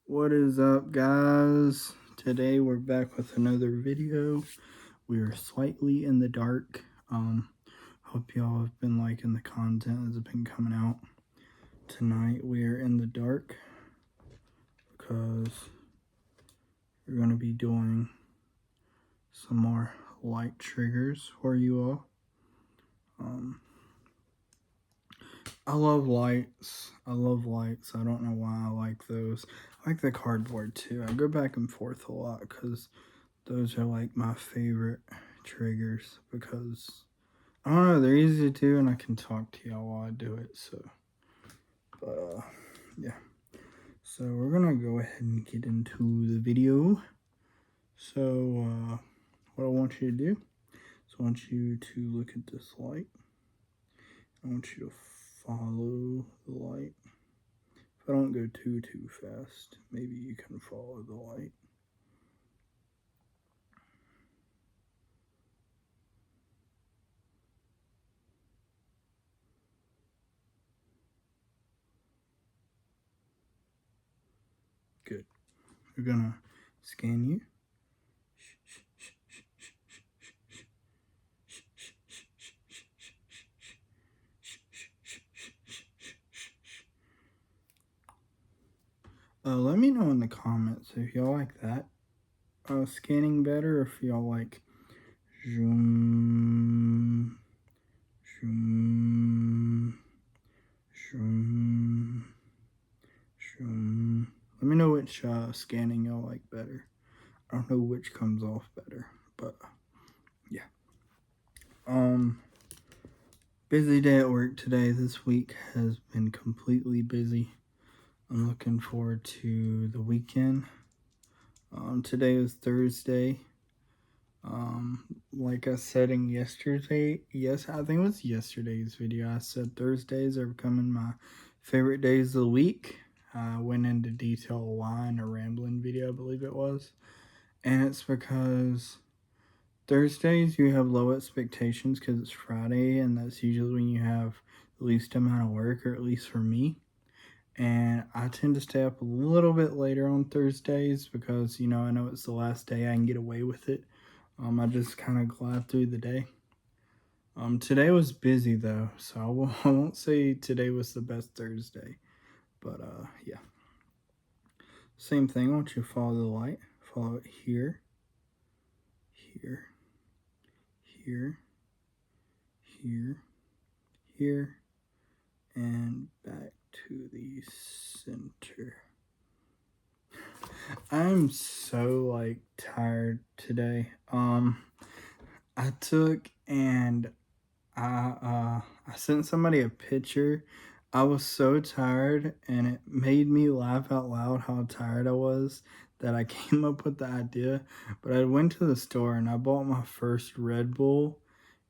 What is up, guys? Today we're back with another video. We are slightly in the dark. Hope y'all have been liking the content that's been coming out. Tonight we are in the dark because we're going to be doing some more light triggers for you all. I love lights. I don't know why I like those. I like the cardboard too. I go back and forth a lot because those are like my favorite triggers because I don't know, they're easy to do and I can talk to y'all while I do it. Yeah. So we're gonna go ahead and get into the video. So what I want you to do is I want you to look at this light. I want you to follow the light. If I don't go too fast, maybe you can follow the light. Good. We're gonna scan you. Let me know in the comments if y'all like that scanning better, or if y'all like zoom, zoom, zoom, zoom. Let me know which scanning y'all like better. I don't know which comes off better, but yeah. Busy day at work today. This week has been completely busy. I'm looking forward to the weekend. Today is Thursday. Like I said in yesterday, I think it was yesterday's video, I said Thursdays are becoming my favorite days of the week. I went into detail why in a rambling video, I believe it was. And it's because Thursdays you have low expectations because it's Friday, and that's usually when you have the least amount of work, or at least for me. And I tend to stay up a little bit later on Thursdays because, I know it's the last day I can get away with it. I just kind of glide through the day. Today was busy though, so I won't say today was the best Thursday. But yeah. Same thing, I want you to follow the light. Follow it here, here, here, here, here, and back to the center. I'm so tired today. I took and I sent somebody a picture. I was so tired and it made me laugh out loud how tired I was that I came up with the idea. But I went to the store and I bought my first Red Bull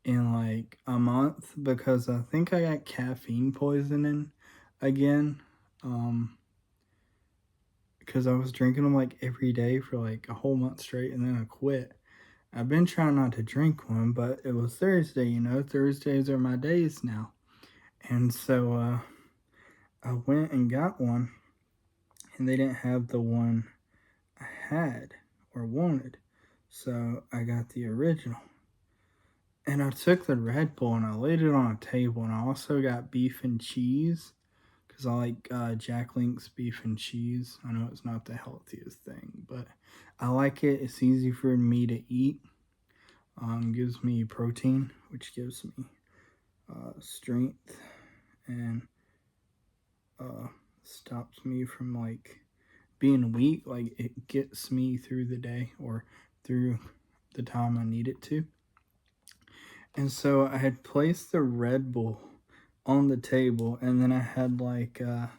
in like a month because I think I got caffeine poisoning again. Because I was drinking them like every day for like a whole month straight and then I quit. I've been trying not to drink one, but it was Thursday, Thursdays are my days now. And so I went and got one, and they didn't have the one I had or wanted. So I got the original. And I took the Red Bull and I laid it on a table, and I also got beef and cheese because I like Jack Link's beef and cheese. I know it's not the healthiest thing, but I like it. It's easy for me to eat. Gives me protein, which gives me strength and stops me from being weak. Like it gets me through the day or through the time I need it to. And so I had placed the Red Bull on the table, and then I had the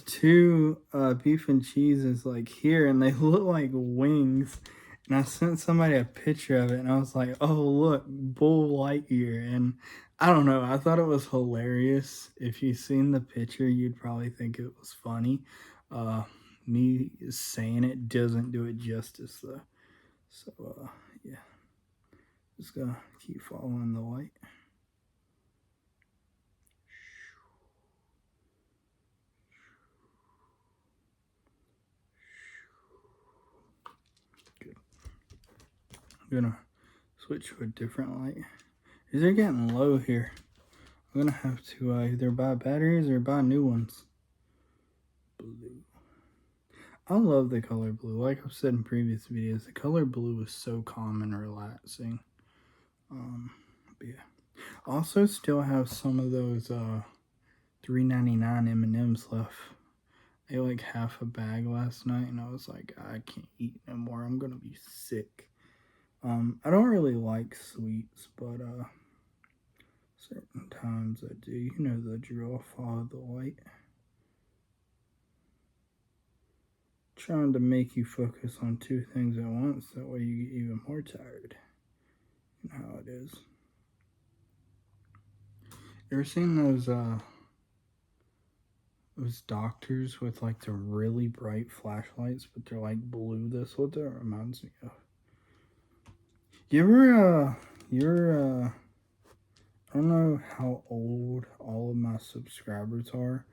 two beef and cheeses here, and they look like wings. And I sent somebody a picture of it, and I was like, oh, look, Bull Lightyear. And I don't know, I thought it was hilarious. If you've seen the picture, you'd probably think it was funny. Me saying it doesn't do it justice, though. So, yeah. Just gonna keep following the light. I'm gonna switch to a different light. These are getting low here. I'm gonna have to either buy batteries or buy new ones. Blue. I love the color blue. Like I've said in previous videos, the color blue is so calm and relaxing. But yeah. Also still have some of those $3.99 M&Ms left. I ate like half a bag last night and I was like, I can't eat no more. I'm gonna be sick. I don't really like sweets, but certain times I do. You know the drill, follow the light. Trying to make you focus on two things at once, that way you get even more tired. You know how it is. You ever seen those doctors with like the really bright flashlights, but they're like blue? That's what that reminds me of. I don't know how old all of my subscribers are,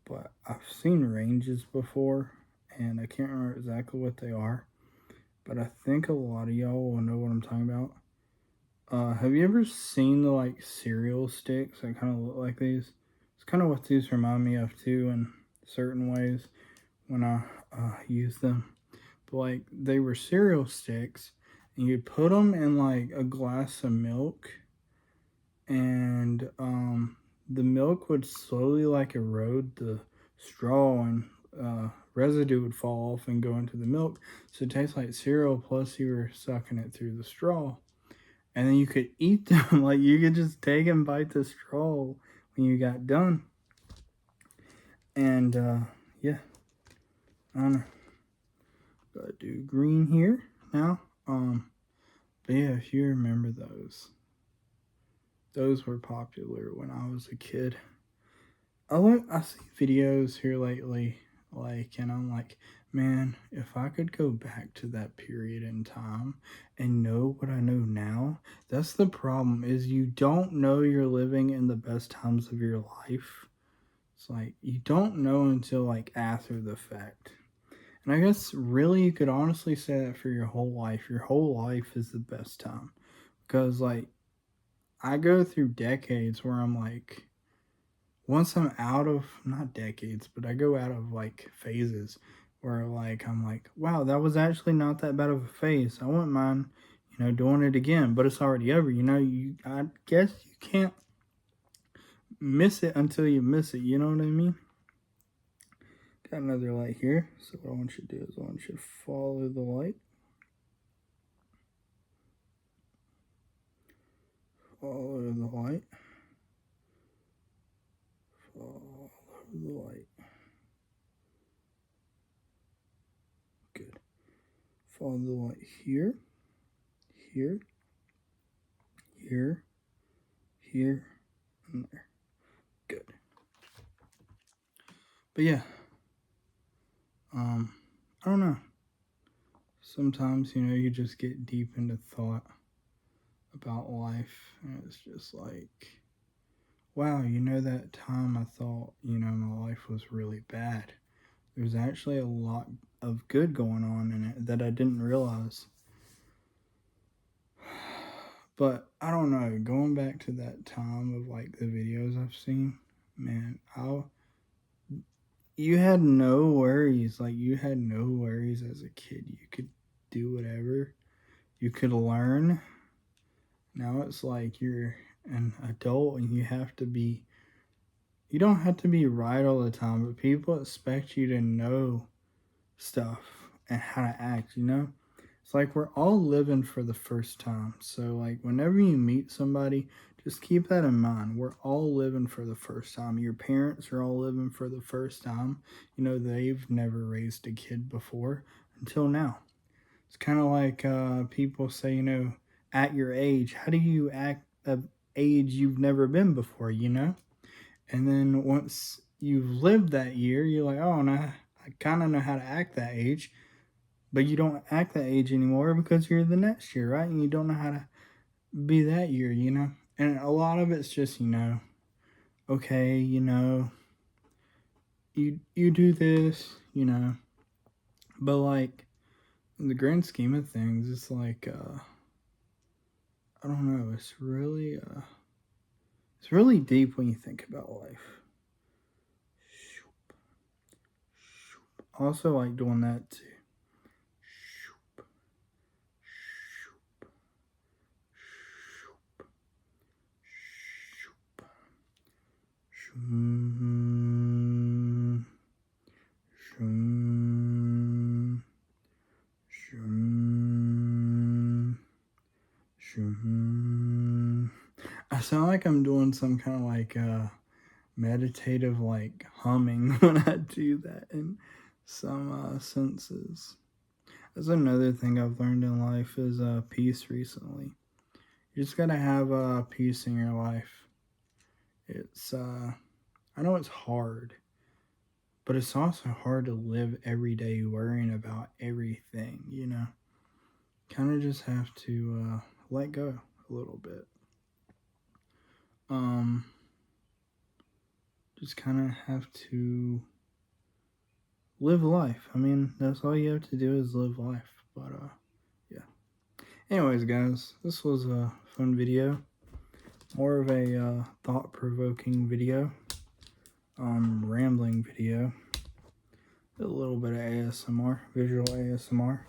but I've seen ranges before, and I can't remember exactly what they are, but I think a lot of y'all will know what I'm talking about. Have you ever seen the like cereal sticks that kind of look like these? It's kind of what these remind me of too in certain ways when I use them. But like they were cereal sticks, and you put them in like a glass of milk, and the milk would slowly like erode the straw, and residue would fall off and go into the milk. So it tastes like cereal, plus you were sucking it through the straw. And then you could eat them. Like you could just take and bite the straw when you got done. And yeah, I don't know. Gotta do green here now. But yeah, if you remember those were popular when I was a kid. I see videos here lately, like, and I'm like, man, if I could go back to that period in time and know what I know now, that's the problem, is you don't know you're living in the best times of your life. It's like, you don't know until like after the fact. And I guess really you could honestly say that for your whole life. Your whole life is the best time. Because like, I go through decades where I'm like, once I'm out of, not decades, but I go out of like phases where like I'm like, wow, that was actually not that bad of a phase. I wouldn't mind, doing it again, but it's already over. I guess you can't miss it until you miss it. You know what I mean? Got another light here. So what I want you to do is I want you to follow the light. Follow the light. Follow the light. Good. Follow the light here, here, here, here, and there. Good. But yeah, I don't know. Sometimes, you just get deep into thought about life, and it's just like, wow, that time I thought, my life was really bad. There's actually a lot of good going on in it that I didn't realize. But I don't know, going back to that time of like the videos I've seen, man, you had no worries. Like, you had no worries as a kid. You could do whatever. You could learn. Now it's like you're an adult and you don't have to be right all the time, but people expect you to know stuff and how to act, It's like we're all living for the first time. So, like, whenever you meet somebody, just keep that in mind. We're all living for the first time. Your parents are all living for the first time. They've never raised a kid before until now. It's kind of like people say, at your age, how do you act at age you've never been before, And then once you've lived that year, you're like, oh, no, I kind of know how to act that age. But you don't act that age anymore because you're the next year, right? And you don't know how to be that year, And a lot of it's just, okay, you do this, But like, in the grand scheme of things, it's like, I don't know, it's really deep when you think about life. I also like doing that too. Shum, shum, shum, shum. I sound like I'm doing some kind of like meditative like humming when I do that in some senses. That's another thing I've learned in life is peace recently. You just gotta have peace in your life. It's I know it's hard, but it's also hard to live every day worrying about everything, you know. Kind of just have to let go a little bit. Um just kind of have to live life. I mean, that's all you have to do is live life. But yeah. Anyways, guys, this was a fun video. More of a thought-provoking video. Rambling video. A little bit of ASMR, visual ASMR.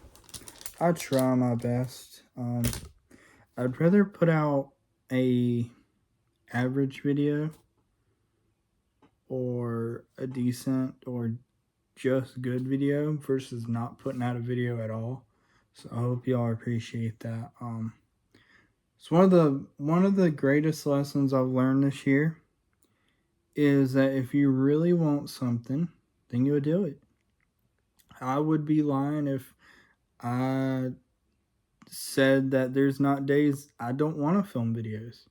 I try my best. I'd rather put out a average video or a decent or just good video versus not putting out a video at all. So I hope y'all appreciate that. It's one of the greatest lessons I've learned this year is that if you really want something, then you'll do it. I would be lying if I said that there's not days I don't want to film videos.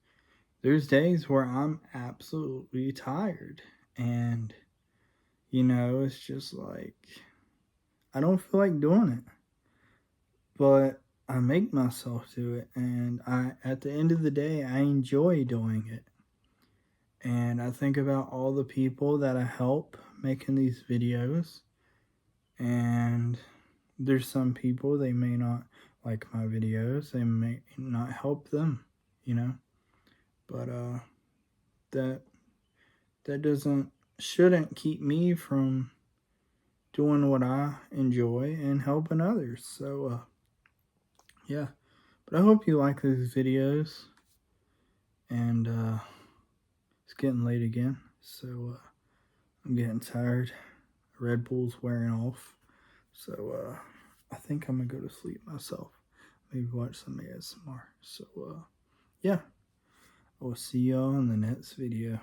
There's days where I'm absolutely tired and it's just like I don't feel like doing it. But I make myself do it and at the end of the day I enjoy doing it. And I think about all the people that I help making these videos, and there's some people they may not like my videos, they may not help them, but that doesn't shouldn't keep me from doing what I enjoy and helping others. So yeah, but I hope you like these videos, and it's getting late again, so I'm getting tired. Red Bull's wearing off, so I think I'm gonna go to sleep myself. Maybe watch some ASMR. So yeah, I will see y'all in the next video.